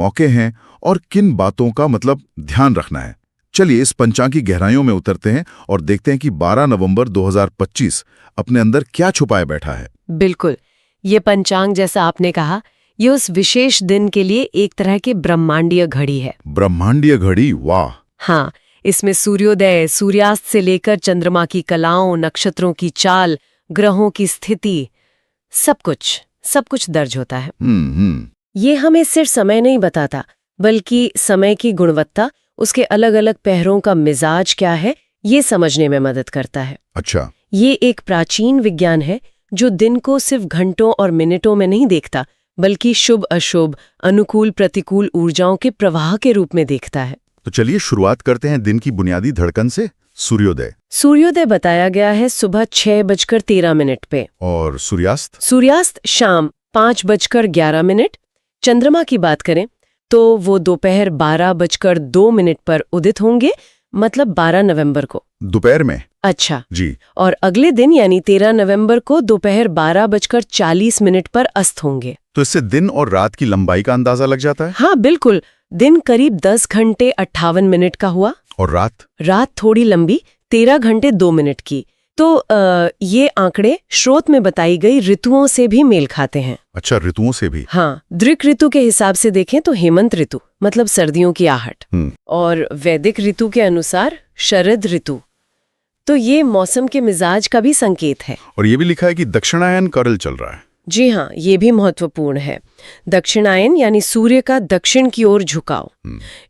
मौके हैं और किन बातों का मतलब ध्यान रखना है। चलिए इस पंचांग की गहराइयों में उतरते हैं और देखते हैं कि 12 नवंबर 2025 अपने अंदर क्या छुपाए बैठा है। बिल्कुल, ये पंचांग जैसा आपने कहा, ये उस विशेष दिन के लिए एक तरह की ब्रह्मांडीय घड़ी है। ब्रह्मांडीय घड़ी, वाह। हाँ, इसमें सूर्योदय, सूर्यास्त से लेकर चंद्रमा की कलाओं, नक्षत्रों की चाल, ग्रहों की स्थिति, सब कुछ दर्ज होता है। ये हमें सिर्फ समय नहीं बताता, बल्कि समय की गुणवत्ता, उसके अलग अलग पहरों का मिजाज क्या है, ये समझने में मदद करता है। अच्छा। ये एक प्राचीन विज्ञान है जो दिन को सिर्फ घंटों और मिनटों में नहीं देखता, बल्कि शुभ अशुभ, अनुकूल प्रतिकूल ऊर्जाओं के प्रवाह के रूप में देखता है। तो चलिए शुरुआत करते हैं दिन की बुनियादी धड़कन से, सूर्योदय। सूर्योदय बताया गया है सुबह 6:13 पे। और सूर्यास्त? सूर्यास्त शाम 5:11। चंद्रमा की बात करें तो वो दोपहर 12:02 पर उदित होंगे, मतलब 12 नवंबर को दोपहर में। अच्छा जी। और अगले दिन यानी 13 नवंबर को दोपहर 12:40 पर अस्त होंगे। तो इससे दिन और रात की लंबाई का अंदाजा लग जाता है। हाँ बिल्कुल, दिन करीब 10 घंटे 58 मिनट का हुआ और रात थोड़ी लंबी 13 घंटे 2 मिनट की। तो ये आंकड़े स्रोत में बताई गई ऋतुओं से भी मेल खाते हैं। अच्छा, ऋतुओं से भी? हाँ, दृक ऋतु के हिसाब से देखें तो हेमंत ऋतु मतलब सर्दियों की आहट, और वैदिक ऋतु के अनुसार शरद ऋतु। तो ये मौसम के मिजाज का भी संकेत है। और ये भी लिखा है कि दक्षिणायन करल चल रहा है। जी हाँ, ये भी महत्वपूर्ण है। दक्षिणायन यानी सूर्य का दक्षिण की ओर झुकाव।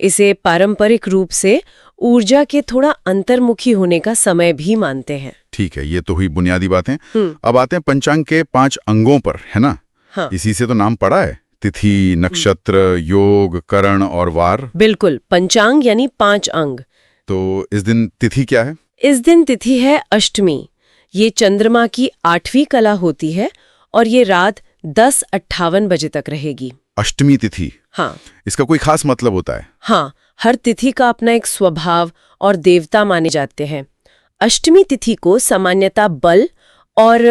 इसे पारंपरिक रूप से ऊर्जा के थोड़ा अंतर्मुखी होने का समय भी मानते हैं। ठीक है, ये तो हुई बुनियादी बातें। अब आते हैं पंचांग के 5 अंगों पर, है ना? हाँ। इसी से तो नाम पड़ा है, तिथि, नक्षत्र, योग, करण और वार। बिल्कुल, पंचांग यानी 5 अंग। तो इस दिन तिथि क्या है? इस दिन तिथि है अष्टमी। ये चंद्रमा की 8वीं कला होती है और ये रात 10:58 बजे तक रहेगी। अष्टमी तिथि? हाँ। इसका कोई खास मतलब होता है? हाँ, हर तिथि का अपना एक स्वभाव और देवता माने जाते हैं। अष्टमी तिथि को सामान्यतः बल और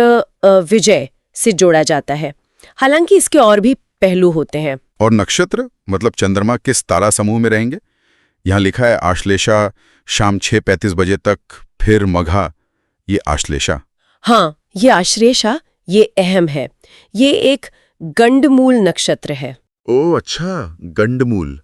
विजय से जोड़ा जाता है, हालांकि इसके और भी पहलू होते हैं। और नक्षत्र मतलब चंद्रमा किस तारा समूह में रहेंगे? यहाँ लिखा है आश्लेषा शाम 6:35 बजे तक, फिर मघा, ये आश्लेषा। हाँ, ये आश्लेषा, ये अहम है। ये एक गंडमूल नक्षत्र है। ओह अच्छा, गंडमूल,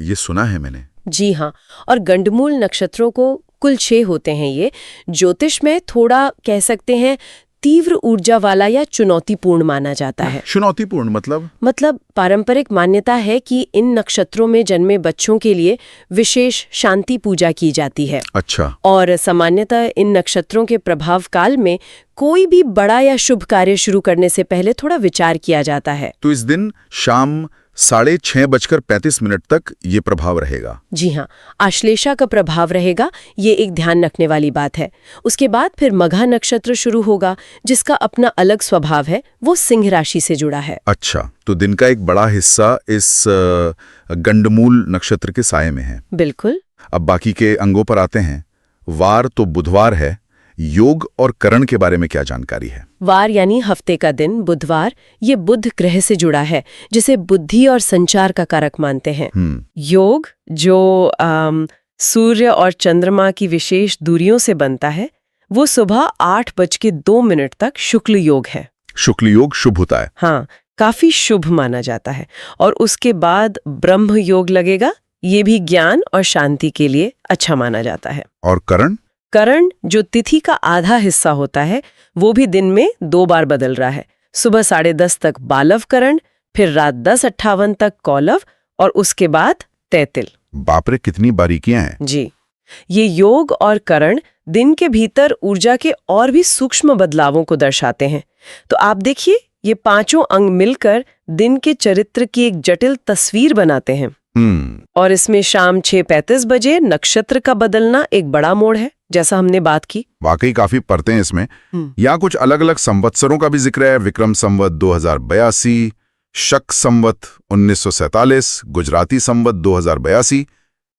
ये सुना है मैंने। जी हाँ, और गंडमूल नक्षत्रों को कुल 6 होते हैं। ये ज्योतिष में थोड़ा कह सकते हैं तीव्र ऊर्जा वाला या चुनौतीपूर्ण माना जाता है। चुनौतीपूर्ण मतलब पारंपरिक मान्यता है कि इन नक्षत्रों में जन्मे बच्चों के लिए विशेष शांति पूजा की जाती है। अच्छा। और सामान्यतः इन नक्षत्रों के प्रभाव काल में कोई भी बड़ा या शुभ कार्य शुरू करने से पहले थोड़ा विचार किया जाता है। तो इस दिन शाम 6:35 तक ये प्रभाव रहेगा? जी हाँ, आश्लेषा का प्रभाव रहेगा, ये एक ध्यान रखने वाली बात है। उसके बाद फिर मघा नक्षत्र शुरू होगा, जिसका अपना अलग स्वभाव है, वो सिंह राशि से जुड़ा है। अच्छा, तो दिन का एक बड़ा हिस्सा इस गंडमूल नक्षत्र के साये में है। बिल्कुल। अब बाकी के अंगों पर आते हैं। वार तो बुधवार है, योग और करण के बारे में क्या जानकारी है? वार यानी हफ्ते का दिन, बुधवार, ये बुध ग्रह से जुड़ा है, जिसे बुद्धि और संचार का कारक मानते हैं। योग जो सूर्य और चंद्रमा की विशेष दूरियों से बनता है, वो सुबह 8:02 तक शुक्ल योग है। शुक्ल योग शुभ होता है? हाँ, काफी शुभ माना जाता है। और उसके बाद ब्रह्म योग लगेगा, ये भी ज्ञान और शांति के लिए अच्छा माना जाता है। और करण? करण जो तिथि का आधा हिस्सा होता है, वो भी दिन में 2 बार बदल रहा है। सुबह 10:30 तक बालव करण, फिर रात 10:58 तक कौलव और उसके बाद तैतिल। बाप रे, कितनी बारीकियां हैं। जी, ये योग और करण दिन के भीतर ऊर्जा के और भी सूक्ष्म बदलावों को दर्शाते हैं। तो आप देखिए, ये 5 अंग मिलकर दिन के चरित्र की एक जटिल तस्वीर बनाते हैं। और इसमें शाम 6:35 बजे नक्षत्र का बदलना एक बड़ा मोड़ है, जैसा हमने बात की। वाकई काफी परतें हैं इसमें। यहाँ कुछ अलग अलग संवत्सरों का भी जिक्र है। विक्रम संवत 2082, शक संवत 1947, गुजराती संवत 2082।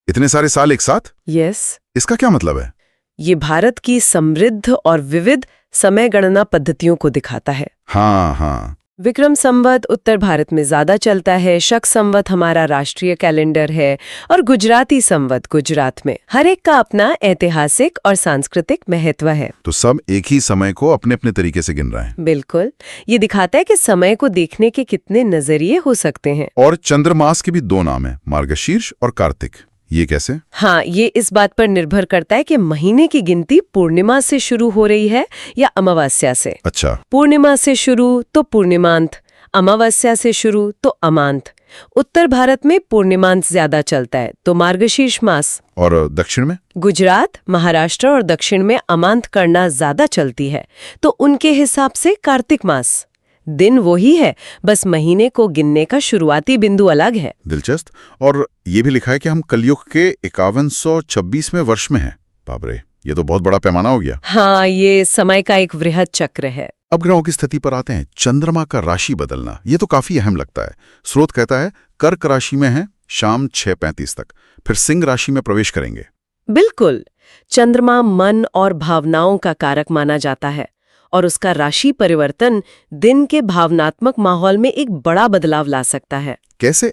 इतने सारे साल एक साथ? यस। इसका क्या मतलब है? ये भारत की समृद्ध और विविध समय गणना पद्धतियों को दिखाता है। हाँ, विक्रम संवत उत्तर भारत में ज्यादा चलता है, शक संवत हमारा राष्ट्रीय कैलेंडर है, और गुजराती संवत गुजरात में। हर एक का अपना ऐतिहासिक और सांस्कृतिक महत्व है। तो सब एक ही समय को अपने अपने तरीके से गिन रहे हैं। बिल्कुल, ये दिखाता है कि समय को देखने के कितने नजरिए हो सकते हैं। और चंद्रमास के भी दो नाम हैं, मार्गशीर्ष और कार्तिक। ये कैसे? हाँ, ये इस बात पर निर्भर करता है कि महीने की गिनती पूर्णिमा से शुरू हो रही है या अमावस्या से। अच्छा। पूर्णिमा से शुरू तो पूर्णिमांत, अमावस्या से शुरू तो अमांत। उत्तर भारत में पूर्णिमांत ज्यादा चलता है, तो मार्गशीर्ष मास। और दक्षिण में? गुजरात, महाराष्ट्र और दक्षिण में अमांत करना ज्यादा चलती है, तो उनके हिसाब से कार्तिक मास। दिन वही है, बस महीने को गिनने का शुरुआती बिंदु अलग है। दिलचस्प। और ये भी लिखा है कि हम कलयुग के 5126वें वर्ष में हैं। बाप रे, ये तो बहुत बड़ा पैमाना हो गया। हाँ, ये समय का एक वृहद चक्र है। अब ग्रहों की स्थिति पर आते हैं। चंद्रमा का राशि बदलना, ये तो काफी अहम लगता है। स्रोत कहता है कर्क राशि में है शाम 6:35 तक, फिर सिंह राशि में प्रवेश करेंगे। बिल्कुल, चंद्रमा मन और भावनाओं का कारक माना जाता है, और उसका राशि परिवर्तन दिन के भावनात्मक माहौल में एक बड़ा बदलाव ला सकता है। कैसे?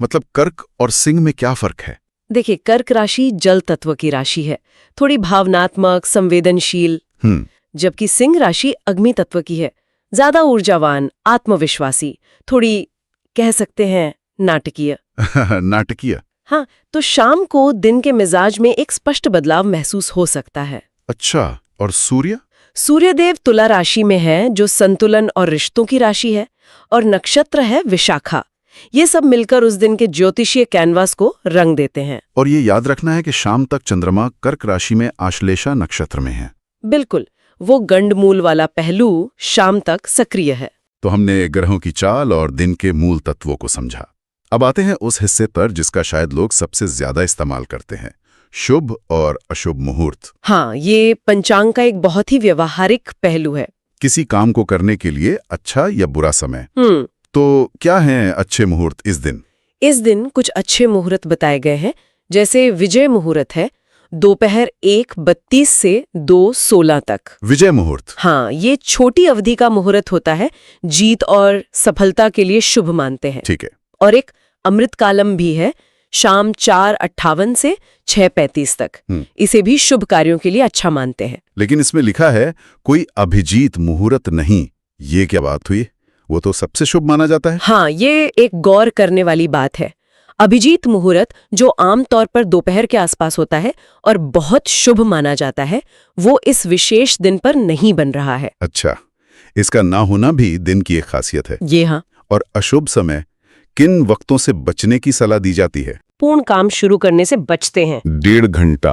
मतलब कर्क और सिंह में क्या फर्क है? देखिए, कर्क राशि जल तत्व की राशि है, थोड़ी भावनात्मक, संवेदनशील, जबकि सिंह राशि अग्नि तत्व की है, ज्यादा ऊर्जावान, आत्मविश्वासी, थोड़ी कह सकते हैं नाटकीय। नाटकीय। हाँ, तो शाम को दिन के मिजाज में एक स्पष्ट बदलाव महसूस हो सकता है। अच्छा, और सूर्य? सूर्यदेव तुला राशि में है, जो संतुलन और रिश्तों की राशि है, और नक्षत्र है विशाखा। ये सब मिलकर उस दिन के ज्योतिषीय कैनवास को रंग देते हैं। और ये याद रखना है कि शाम तक चंद्रमा कर्क राशि में आश्लेषा नक्षत्र में है। बिल्कुल, वो गंडमूल वाला पहलू शाम तक सक्रिय है। तो हमने ग्रहों की चाल और दिन के मूल तत्वों को समझा। अब आते हैं उस हिस्से पर जिसका शायद लोग सबसे ज्यादा इस्तेमाल करते हैं, शुभ और अशुभ मुहूर्त। हाँ, ये पंचांग का एक बहुत ही व्यवहारिक पहलू है। किसी काम को करने के लिए अच्छा या बुरा समय। तो क्या हैं अच्छे मुहूर्त इस दिन? इस दिन कुछ अच्छे मुहूर्त बताए गए हैं, जैसे विजय मुहूर्त है दोपहर 1:32 से 2:16 तक। विजय मुहूर्त? हाँ, ये छोटी अवधि का मुहूर्त होता है, जीत और सफलता के लिए शुभ मानते हैं। ठीक है। और एक अमृत कालम भी है, शाम 4:58 से 6:35 तक। इसे भी शुभ कार्यों के लिए अच्छा मानते हैं। लेकिन इसमें लिखा है कोई अभिजीत मुहूर्त नहीं। ये क्या बात हुई? वो तो सबसे शुभ माना जाता है। हाँ, ये एक गौर करने वाली बात है। अभिजीत मुहूर्त, जो आमतौर पर दोपहर के आसपास होता है और बहुत शुभ माना जाता है, वो इस विशेष दिन पर नहीं बन रहा है। अच्छा, इसका ना होना भी दिन की एक खासियत है। ये हाँ। और अशुभ समय किन वक्तों से बचने की सलाह दी जाती है? पूर्ण काम शुरू करने से बचते हैं। 1.5 घंटा।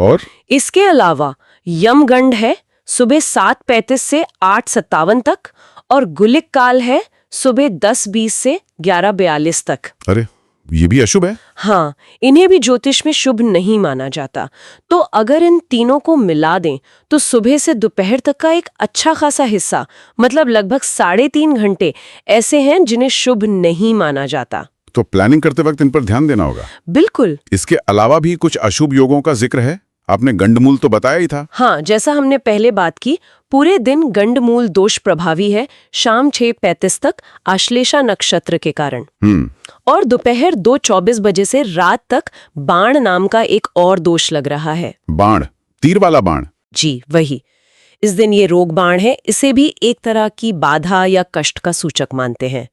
और इसके अलावा यमगंड है सुबह 7:35 से 8:57 तक, और गुलिक काल है सुबह 10:20 से 11:42 तक। अरे, ये भी अशुभ है? हाँ, इन्हें भी ज्योतिष में शुभ नहीं माना जाता। तो अगर इन तीनों को मिला दें तो सुबह से दोपहर तक का एक अच्छा खासा हिस्सा, मतलब लगभग 3.5 घंटे ऐसे हैं जिन्हें शुभ नहीं माना जाता। तो प्लानिंग करते वक्त इन पर ध्यान देना होगा। बिल्कुल। इसके अलावा भी कुछ अशुभ योगों का जिक्र है? आपने गंडमूल तो बताया ही था। हाँ, जैसा हमने पहले बात की, पूरे दिन गंडमूल दोष प्रभावी है शाम 6:35 तक आश्लेषा नक्षत्र के कारण। और दोपहर 2:24 बजे से रात तक बाण नाम का एक और दोष लग रहा है। बाण? तीर वाला बाण? जी, वही। इस दिन ये रोग बाण है, इसे भी एक तरह की बाधा या कष्ट का सूचक मानते हैं,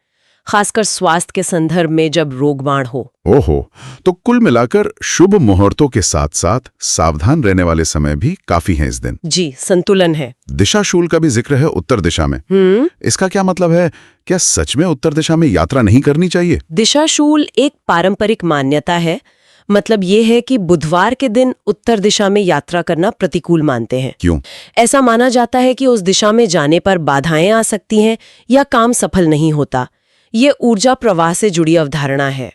खासकर स्वास्थ्य के संदर्भ में जब रोग बाण हो। ओहो, तो कुल मिलाकर शुभ मुहूर्तों के साथ साथ सावधान रहने वाले समय भी काफी हैं इस दिन। जी, संतुलन है। दिशाशूल का भी जिक्र है उत्तर दिशा में। इसका क्या मतलब है? क्या सच में उत्तर दिशा में यात्रा नहीं करनी चाहिए? दिशाशूल एक पारंपरिक मान्यता है। मतलब ये है कि बुधवार के दिन उत्तर दिशा में यात्रा करना प्रतिकूल मानते हैं। क्यों? ऐसा माना जाता है कि उस दिशा में जाने पर बाधाएं आ सकती हैं या काम सफल नहीं होता। ये ऊर्जा प्रवाह से जुड़ी अवधारणा है।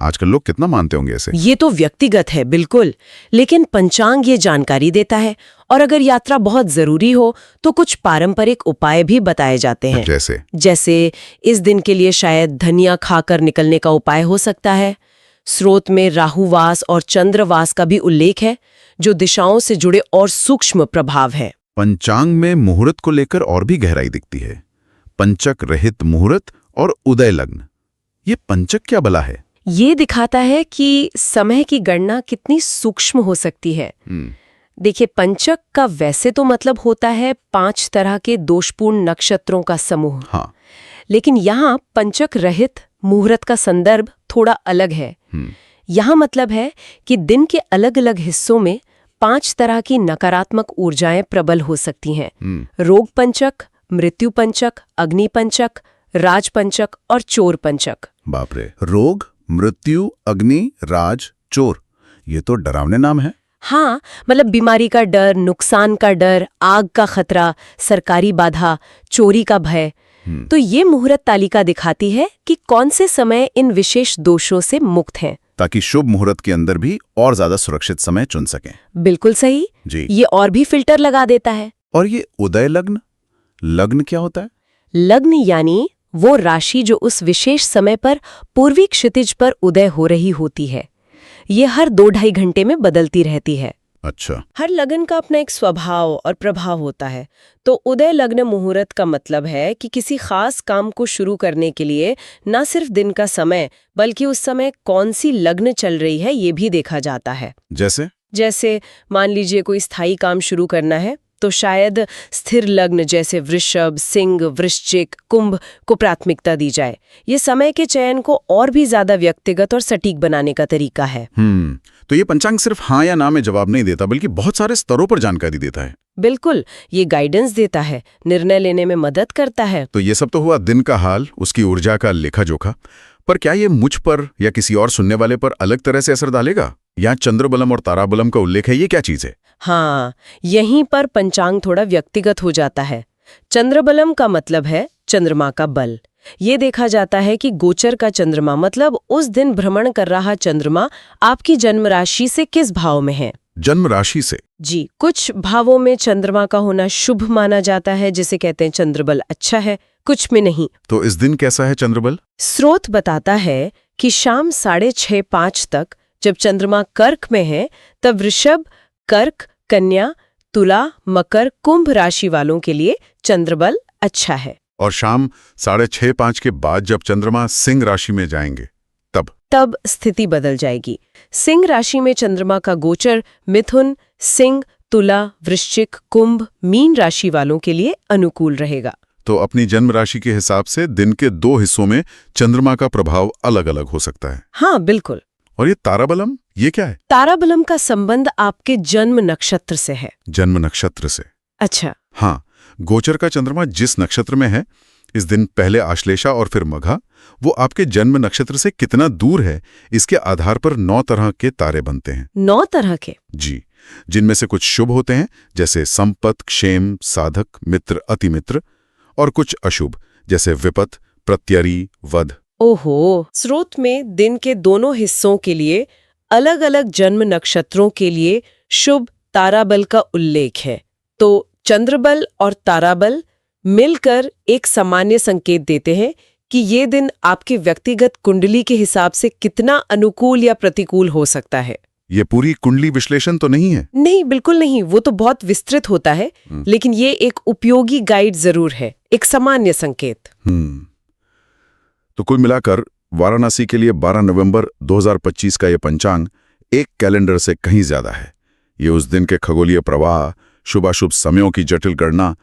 आजकल लोग कितना मानते होंगे ऐसे? ये तो व्यक्तिगत है, बिल्कुल, लेकिन पंचांग ये जानकारी देता है। और अगर यात्रा बहुत जरूरी हो तो कुछ पारंपरिक उपाय भी बताए जाते हैं। जैसे इस दिन के लिए शायद धनिया खाकर निकलने का उपाय हो सकता है। स्रोत में राहुवास और चंद्रवास का भी उल्लेख है, जो दिशाओं से जुड़े और सूक्ष्म प्रभाव है। पंचांग में मुहूर्त को लेकर और भी गहराई दिखती है। पंचक रहित मुहूर्त और उदय लग्न। ये पंचक क्या भला है? ये दिखाता है कि समय की गणना कितनी सूक्ष्म हो सकती है। देखिए, पंचक का वैसे तो मतलब होता है 5 तरह के दोषपूर्ण नक्षत्रों का समूह। हाँ। लेकिन यहाँ पंचक रहित मुहूर्त का संदर्भ थोड़ा अलग है। यहाँ मतलब है कि दिन के अलग अलग हिस्सों में 5 तरह की नकारात्मक ऊर्जाएं प्रबल हो सकती हैं। रोग पंचक, मृत्यु पंचक, अग्नि पंचक, राज पंचक और चोर पंचक। बाप रे, रोग, मृत्यु, अग्नि, राज, चोर, ये तो डरावने नाम है। हाँ, मतलब बीमारी का डर, नुकसान का डर, आग का खतरा, सरकारी बाधा, चोरी का भय। तो ये मुहूर्त तालिका दिखाती है कि कौन से समय इन विशेष दोषों से मुक्त हैं, ताकि शुभ मुहूर्त के अंदर भी और ज्यादा सुरक्षित समय चुन सकें। बिल्कुल सही जी। ये और भी फिल्टर लगा देता है। और ये उदय लग्न, लग्न क्या होता है? लग्न यानी वो राशि जो उस विशेष समय पर पूर्वी क्षितिज पर उदय हो रही होती है। ये हर 2-2.5 घंटे में बदलती रहती है। अच्छा। हर लग्न का अपना एक स्वभाव और प्रभाव होता है। तो उदय लग्न मुहूर्त का मतलब है कि किसी खास काम को शुरू करने के लिए न सिर्फ दिन का समय, बल्कि उस समय कौन सी लग्न चल रही है ये भी देखा जाता है। जैसे मान लीजिए कोई स्थायी काम शुरू करना है तो शायद स्थिर लग्न जैसे वृषभ, सिंह, वृश्चिक, कुंभ को प्राथमिकता दी जाए। ये समय के चयन को और भी ज्यादा व्यक्तिगत और सटीक बनाने का तरीका है। तो ये पंचांग सिर्फ हाँ या ना में जवाब नहीं देता, बल्कि बहुत सारे स्तरों पर जानकारी देता है। बिल्कुल, ये गाइडेंस देता है, निर्णय लेने में मदद करता है। तो ये सब तो हुआ दिन का हाल, उसकी ऊर्जा का लेखा जोखा। पर क्या ये मुझ पर या किसी और सुनने वाले पर अलग तरह से असर डालेगा? यहाँ चंद्रबलम और ताराबलम का उल्लेख है, ये क्या चीज है? हाँ, यहीं पर पंचांग थोड़ा व्यक्तिगत हो जाता है। चंद्रबलम का मतलब है चंद्रमा का बल। ये देखा जाता है कि गोचर का चंद्रमा मतलब उस दिन भ्रमण कर रहा चंद्रमा आपकी जन्म राशि से किस भाव में है। जन्म राशि से? जी, कुछ भावों में चंद्रमा का होना शुभ माना जाता है, जिसे कहते हैं चंद्रबल अच्छा है, कुछ में नहीं। तो इस दिन कैसा है चंद्रबल? स्रोत बताता है कि शाम 6:30-5 तक जब चंद्रमा कर्क में है तब वृषभ, कर्क, कन्या, तुला, मकर, कुंभ राशि वालों के लिए चंद्रबल अच्छा है। और शाम 6:30-5 के बाद जब चंद्रमा सिंह राशि में जाएंगे तब स्थिति बदल जाएगी। सिंह राशि में चंद्रमा का गोचर मिथुन, सिंह, तुला, वृश्चिक, कुंभ, मीन राशि वालों के लिए अनुकूल रहेगा। तो अपनी जन्म राशि के हिसाब से दिन के 2 हिस्सों में चंद्रमा का प्रभाव अलग अलग हो सकता है। हाँ, बिल्कुल। और ये ताराबलम, ये क्या है? ताराबलम का संबंध आपके जन्म नक्षत्र से है। जन्म नक्षत्र से? अच्छा। हाँ, गोचर का चंद्रमा जिस नक्षत्र में है, इस दिन पहले आश्लेषा और फिर मघा, वो आपके जन्म नक्षत्र से कितना दूर है, इसके आधार पर 9 तरह के तारे बनते हैं। 9 तरह के? जी, जिनमें से कुछ शुभ होते हैं जैसे संपत, क्षेम, साधक, मित्र, अतिमित्र, और कुछ अशुभ जैसे विपत, प्रत्यरी, वध। ओहो, स्रोत में दिन के दोनों हिस्सों के लिए अलग अलग जन्म नक्षत्रों के लिए शुभ ताराबल का उल्लेख है। तो चंद्रबल और ताराबल मिलकर एक सामान्य संकेत देते हैं कि ये दिन आपके व्यक्तिगत कुंडली के हिसाब से कितना अनुकूल या प्रतिकूल हो सकता है। ये पूरी कुंडली विश्लेषण तो नहीं है? नहीं, बिल्कुल नहीं, वो तो बहुत विस्तृत होता है, लेकिन ये एक उपयोगी गाइड जरूर है, एक सामान्य संकेत। तो कुल मिलाकर वाराणसी के लिए 12 नवंबर 2025 का ये पंचांग एक कैलेंडर से कहीं ज्यादा है। ये उस दिन के खगोलीय प्रवाह, शुभाशुभ समयों की जटिल गणना,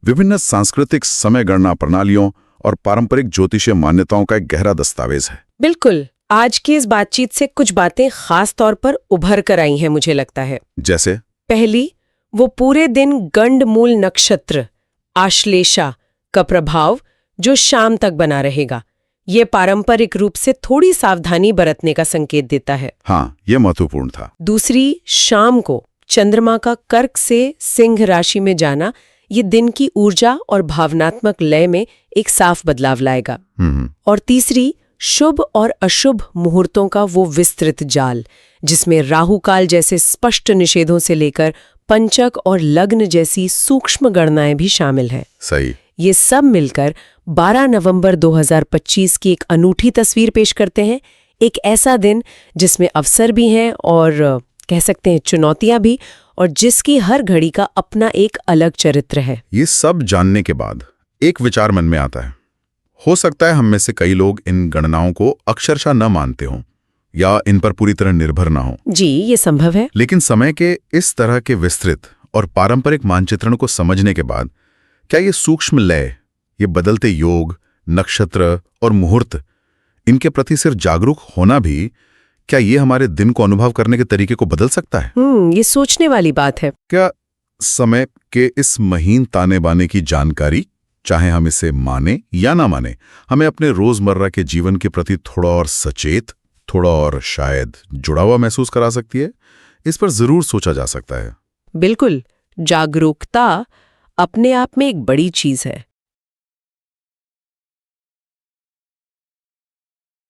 विभिन्न सांस्कृतिक समय गणना प्रणालियों और पारंपरिक ज्योतिषीय मान्यताओं का एक गहरा दस्तावेज है। बिल्कुल। आज की इस बातचीत से कुछ बातें खास तौर पर उभर कर आई हैं, मुझे लगता है। जैसे? पहली, वो पूरे दिन गंडमूल नक्षत्र आश्लेषा का प्रभाव जो शाम तक बना रहेगा, ये पारंपरिक रूप से थोड़ी सावधानी बरतने का संकेत देता है। हाँ, ये महत्वपूर्ण था। दूसरी, शाम को चंद्रमा का कर्क से सिंह राशि में जाना, ये दिन की ऊर्जा और भावनात्मक लय में एक साफ बदलाव लाएगा। और तीसरी, शुभ और अशुभ मुहूर्तों का वो विस्तृत जाल, जिसमें राहु काल जैसे स्पष्ट निषेधों से लेकर पंचक और लग्न जैसी सूक्ष्म गणनाएं भी शामिल हैं। सही। ये सब मिलकर 12 नवंबर 2025 की एक अनूठी तस्वीर पेश करते हैं। एक ऐसा दिन जिसमें अवसर भी हैं और कह सकते हैं चुनौतियां भी, और जिसकी हर घड़ी का अपना एक अलग चरित्र है। ये सब जानने के बाद एक विचार मन में आता है। हो सकता है हम में से कई लोग इन गणनाओं को अक्षरशः न मानते हों या इन पर पूरी तरह निर्भर ना हों। जी, ये संभव है। लेकिन समय के इस तरह के विस्तृत और पारंपरिक मानचित्रण को समझने के बाद क्या ये सूक्ष्म लय, ये बदलते योग, नक्षत्र और मुहूर्त, इनके प्रति सिर्फ जागरूक होना भी, क्या ये हमारे दिन को अनुभव करने के तरीके को बदल सकता है? ये सोचने वाली बात है। क्या समय के इस महीन ताने बाने की जानकारी, चाहे हम इसे माने या ना माने, हमें अपने रोजमर्रा के जीवन के प्रति थोड़ा और सचेत, थोड़ा और शायद जुड़ा हुआ महसूस करा सकती है? इस पर जरूर सोचा जा सकता है। बिल्कुल, जागरूकता अपने आप में एक बड़ी चीज है।